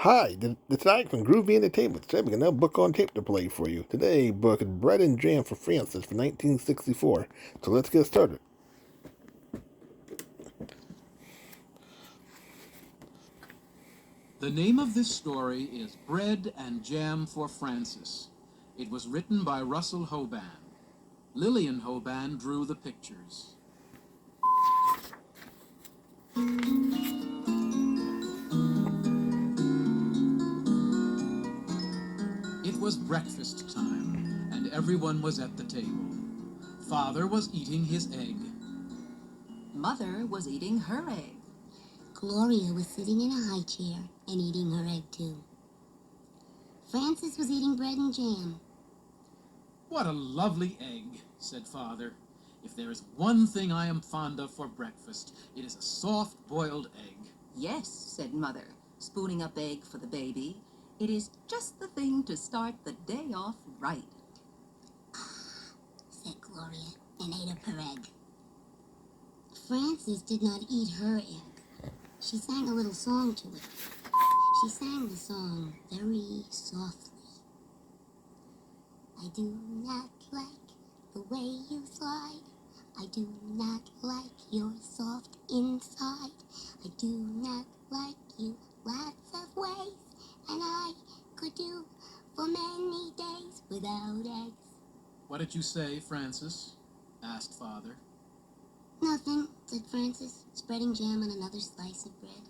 Hi, this is from Groovy Entertainment. Today we got another book on tape to play for you. Today book is Bread and Jam for Francis from 1964. So let's get started. The name of this story is Bread and Jam for Francis. It was written by Russell Hoban. Lillian Hoban drew the pictures. It was breakfast time, and everyone was at the table. Father was eating his egg. Mother was eating her egg. Gloria was sitting in a high chair and eating her egg too. Francis was eating bread and jam. What a lovely egg, said Father. If there is one thing I am fond of for breakfast, it is a soft-boiled egg. Yes, said Mother, spooning up egg for the baby. It is just the thing to start the day off right. Said Gloria, and ate up her egg. Frances did not eat her egg. She sang a little song to it. She sang the song very softly. I do not like the way you slide. I do not like your soft inside. I do not like you lots of ways. And I could do for many days without eggs. What did you say, Francis? Asked Father. Nothing, said Francis, spreading jam on another slice of bread.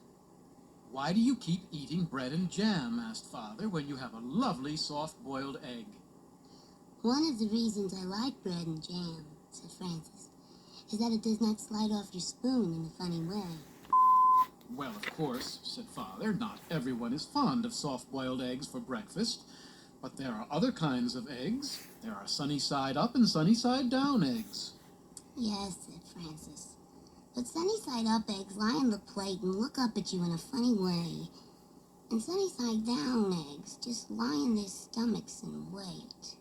Why do you keep eating bread and jam, asked Father, when you have a lovely soft-boiled egg? One of the reasons I like bread and jam, said Francis, is that it does not slide off your spoon in a funny way. Well, of course, said Father, not everyone is fond of soft-boiled eggs for breakfast, but there are other kinds of eggs. There are sunny-side-up and sunny-side-down eggs. Yes, said Francis, but sunny-side-up eggs lie on the plate and look up at you in a funny way. And sunny-side-down eggs just lie in their stomachs and wait.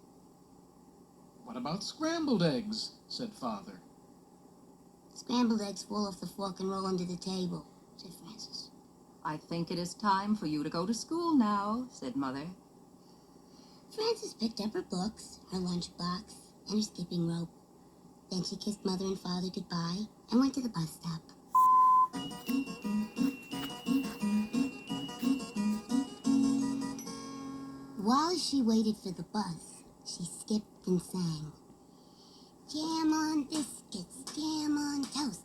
What about scrambled eggs? Said Father. Scrambled eggs fall off the fork and roll under the table, said Francis. I think it is time for you to go to school now, said Mother. Frances picked up her books, her lunchbox, and her skipping rope. Then she kissed Mother and Father goodbye and went to the bus stop. While she waited for the bus, she skipped and sang. Jam on biscuits, jam on toast.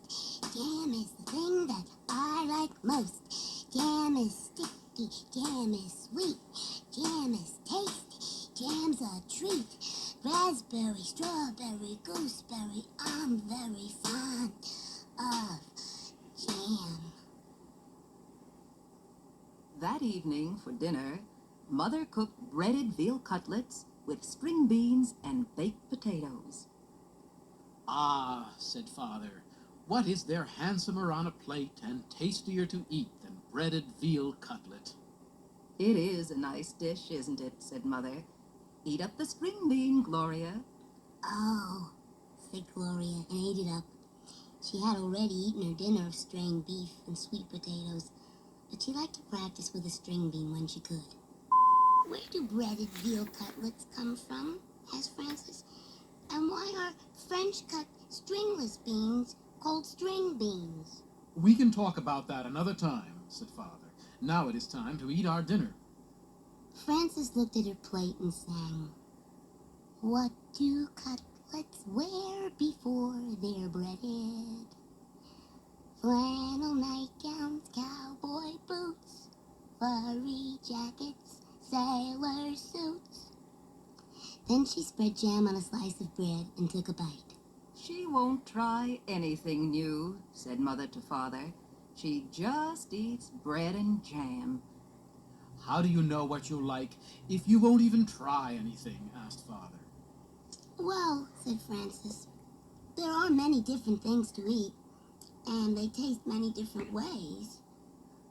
Jam is the thing that I like most. Jam is sticky, jam is sweet. Jam is tasty, jam's a treat. Raspberry, strawberry, gooseberry, I'm very fond of jam. That evening for dinner, Mother cooked breaded veal cutlets with string beans and baked potatoes. Ah, said Father, what is there handsomer on a plate and tastier to eat than breaded veal cutlet? It is a nice dish, isn't it, said Mother. Eat up the string bean, Gloria. Oh, said Gloria and ate it up. She had already eaten her dinner of strained beef and sweet potatoes, but she liked to practice with a string bean when she could. Where do breaded veal cutlets come from? Asked Francis. And why are French-cut stringless beans called string beans? We can talk about that another time, said Father. Now it is time to eat our dinner. Francis looked at her plate and sang. What do cutlets wear before they're breaded? Flannel nightgowns, cowboy boots, furry jackets, sailor suits. Then she spread jam on a slice of bread and took a bite. She won't try anything new, said Mother to Father. She just eats bread and jam. How do you know what you'll like if you won't even try anything? Asked Father. Well, said Francis, there are many different things to eat, and they taste many different ways.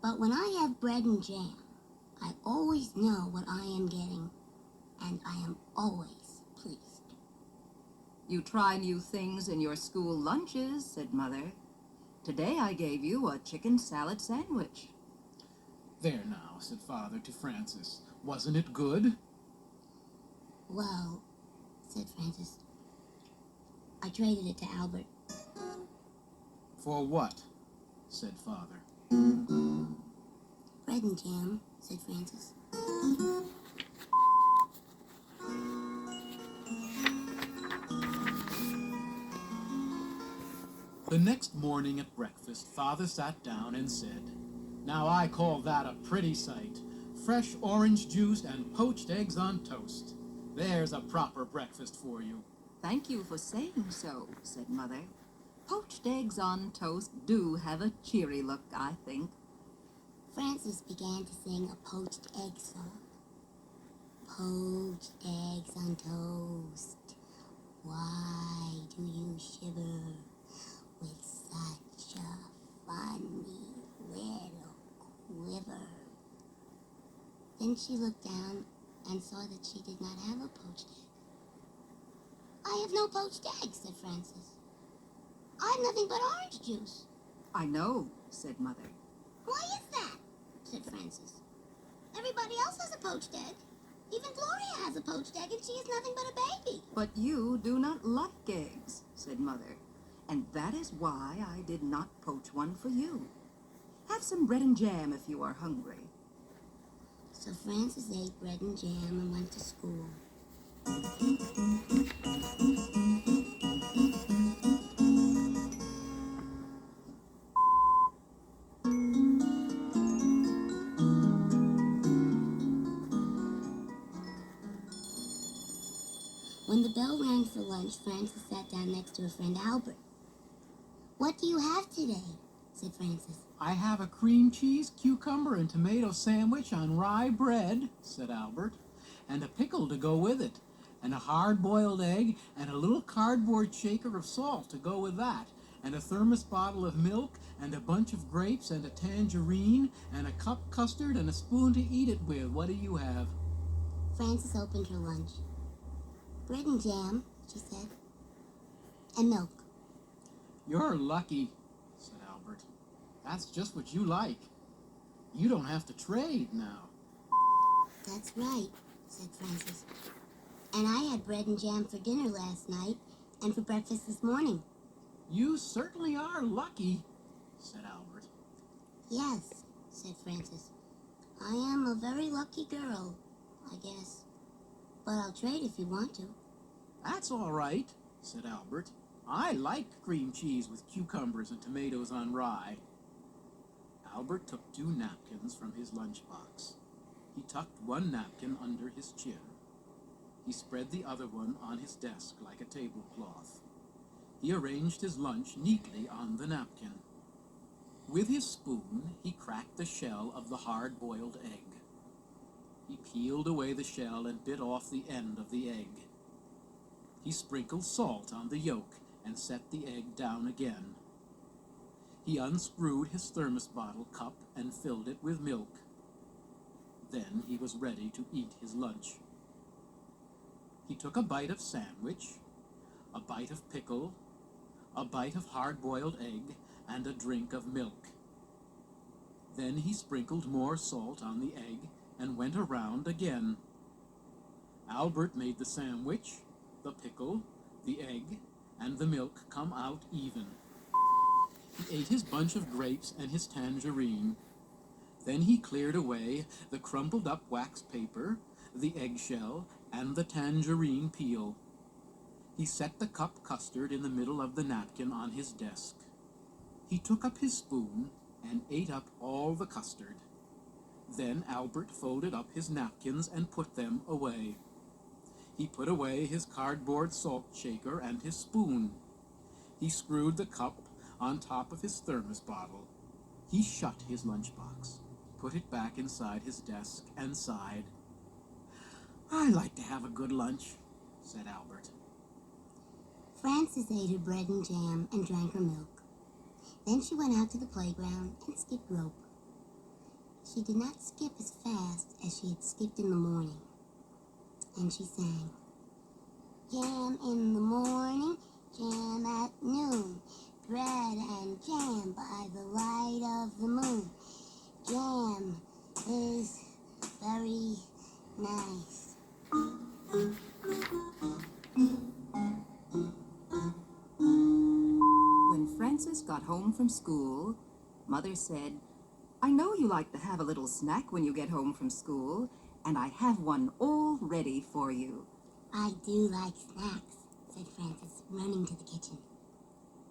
But when I have bread and jam, I always know what I am getting, and I am always pleased. You try new things in your school lunches, said Mother. Today I gave you a chicken salad sandwich. There now, said Father to Francis. Wasn't it good? Well, said Francis, I traded it to Albert. For what? Said Father. Bread and jam, said Francis. The next morning at breakfast, Father sat down and said, Now I call that a pretty sight. Fresh orange juice and poached eggs on toast. There's a proper breakfast for you. Thank you for saying so, said Mother. Poached eggs on toast do have a cheery look, I think. Francis began to sing a poached egg song. Poached eggs on toast. Why do you shiver with such a funny little quiver? Then she looked down and saw that she did not have a poached egg. I have no poached egg, said Francis. I have nothing but orange juice. I know, said Mother. Why is that? Said Francis. Everybody else has a poached egg. Even Gloria has a poached egg, and she is nothing but a baby. But you do not like eggs, said Mother, and that is why I did not poach one for you. Have some bread and jam if you are hungry. So Francis ate bread and jam and went to school. When the bell rang for lunch, Francis sat down next to her friend Albert. What do you have today? Said Francis. I have a cream cheese, cucumber, and tomato sandwich on rye bread, said Albert, and a pickle to go with it, and a hard-boiled egg, and a little cardboard shaker of salt to go with that, and a thermos bottle of milk, and a bunch of grapes, and a tangerine, and a cup custard, and a spoon to eat it with. What do you have? Francis opened her lunch. Bread and jam, she said, and milk. You're lucky, said Albert. That's just what you like. You don't have to trade now. That's right, said Francis. And I had bread and jam for dinner last night and for breakfast this morning. You certainly are lucky, said Albert. Yes, said Francis. I am a very lucky girl, I guess. But I'll trade if you want to. That's all right, said Albert. I like cream cheese with cucumbers and tomatoes on rye. Albert took 2 napkins from his lunchbox. He tucked one napkin under his chin. He spread the other one on his desk like a tablecloth. He arranged his lunch neatly on the napkin. With his spoon, he cracked the shell of the hard-boiled egg. He peeled away the shell and bit off the end of the egg. He sprinkled salt on the yolk and set the egg down again. He unscrewed his thermos bottle cup and filled it with milk. Then he was ready to eat his lunch. He took a bite of sandwich, a bite of pickle, a bite of hard-boiled egg, and a drink of milk. Then he sprinkled more salt on the egg and went around again. Albert made the sandwich, the pickle, the egg, and the milk come out even. He ate his bunch of grapes and his tangerine. Then he cleared away the crumpled up wax paper, the eggshell, and the tangerine peel. He set the cup custard in the middle of the napkin on his desk. He took up his spoon and ate up all the custard. Then Albert folded up his napkins and put them away. He put away his cardboard salt shaker and his spoon. He screwed the cup on top of his thermos bottle. He shut his lunchbox, put it back inside his desk, and sighed. I like to have a good lunch, said Albert. Frances ate her bread and jam and drank her milk. Then she went out to the playground and skipped rope. She did not skip as fast as she had skipped in the morning. And she sang, Jam in the morning, jam at noon, bread and jam by the light of the moon. Jam, is very nice. When Francis got home from school, Mother said, I know you like to have a little snack when you get home from school, and I have one all ready for you. I do like snacks, said Francis, running to the kitchen.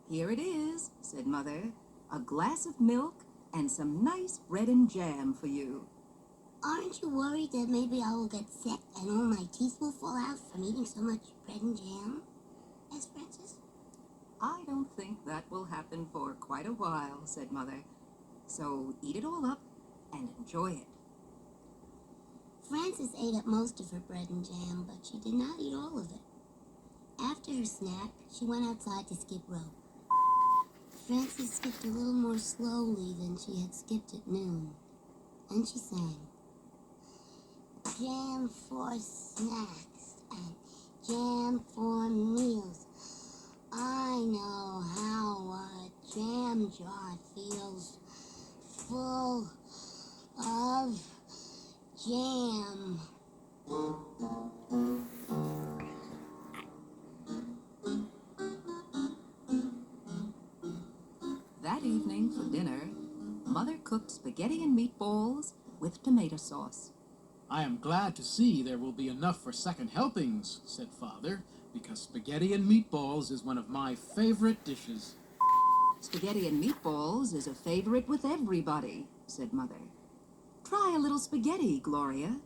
Here it is, said Mother, a glass of milk and some nice bread and jam for you. Aren't you worried that maybe I will get sick and all my teeth will fall out from eating so much bread and jam? asked Francis. I don't think that will happen for quite a while, said Mother. So eat it all up and enjoy it. Frances ate up most of her bread and jam, but she did not eat all of it. After her snack, she went outside to skip rope. Frances skipped a little more slowly than she had skipped at noon, and she sang, Jam for snacks and jam for meals. I know how a jam jar feels, full of jam. That evening for dinner, Mother cooked spaghetti and meatballs with tomato sauce. I am glad to see there will be enough for second helpings, said Father, because spaghetti and meatballs is one of my favorite dishes. Spaghetti and meatballs is a favorite with everybody, said Mother. Try a little spaghetti, Gloria.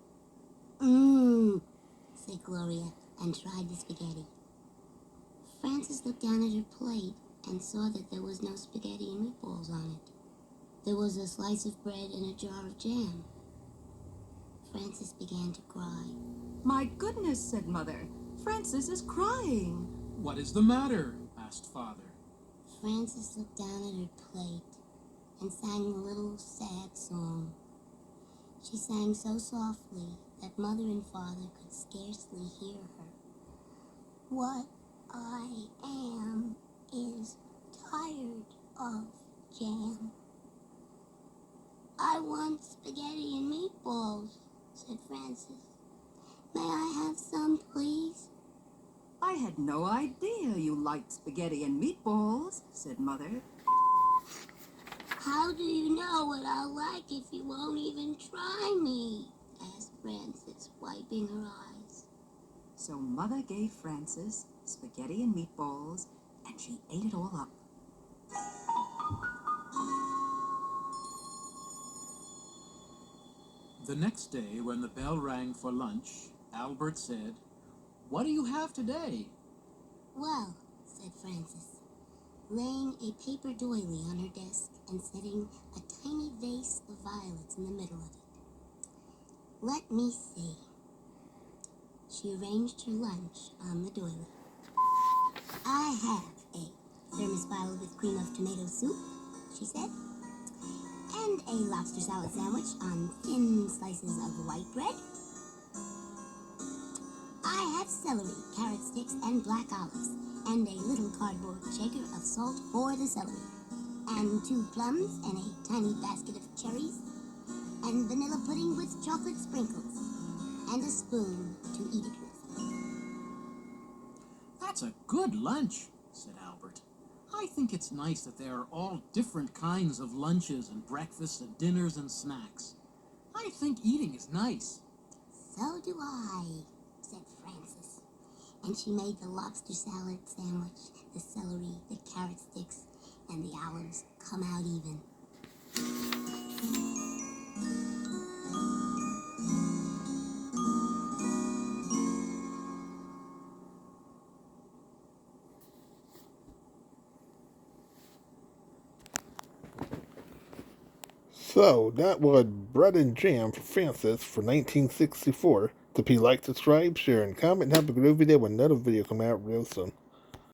Said Gloria, and tried the spaghetti. Frances looked down at her plate and saw that there was no spaghetti and meatballs on it. There was a slice of bread and a jar of jam. Frances began to cry. My goodness, said Mother. Frances is crying. What is the matter? Asked Father. Frances looked down at her plate and sang a little sad song. She sang so softly that Mother and Father could scarcely hear her. What I am is tired of jam. I want spaghetti and meatballs, said Frances. May I have some, please? I had no idea you liked spaghetti and meatballs, said Mother. How do you know what I'll like if you won't even try me? asked Frances, wiping her eyes. So Mother gave Frances spaghetti and meatballs, and she ate it all up. The next day, when the bell rang for lunch, Albert said, What do you have today? Well, said Frances, laying a paper doily on her desk and setting a tiny vase of violets in the middle of it. Let me see. She arranged her lunch on the doily. I have a thermos bottle with cream of tomato soup, she said, and a lobster salad sandwich on thin slices of white bread. I have celery, carrot sticks, and black olives, and a little cardboard shaker of salt for the celery, and 2 plums, and a tiny basket of cherries, and vanilla pudding with chocolate sprinkles, and a spoon to eat it with. That's a good lunch, said Albert. I think it's nice that there are all different kinds of lunches and breakfasts and dinners and snacks. I think eating is nice. So do I, said Frances, and she made the lobster salad sandwich, the celery, the carrot sticks, and the olives come out even. So, that was Bread and Jam for Francis for 1964. To be like, subscribe, share, and comment, and have a great video when another video come out real soon.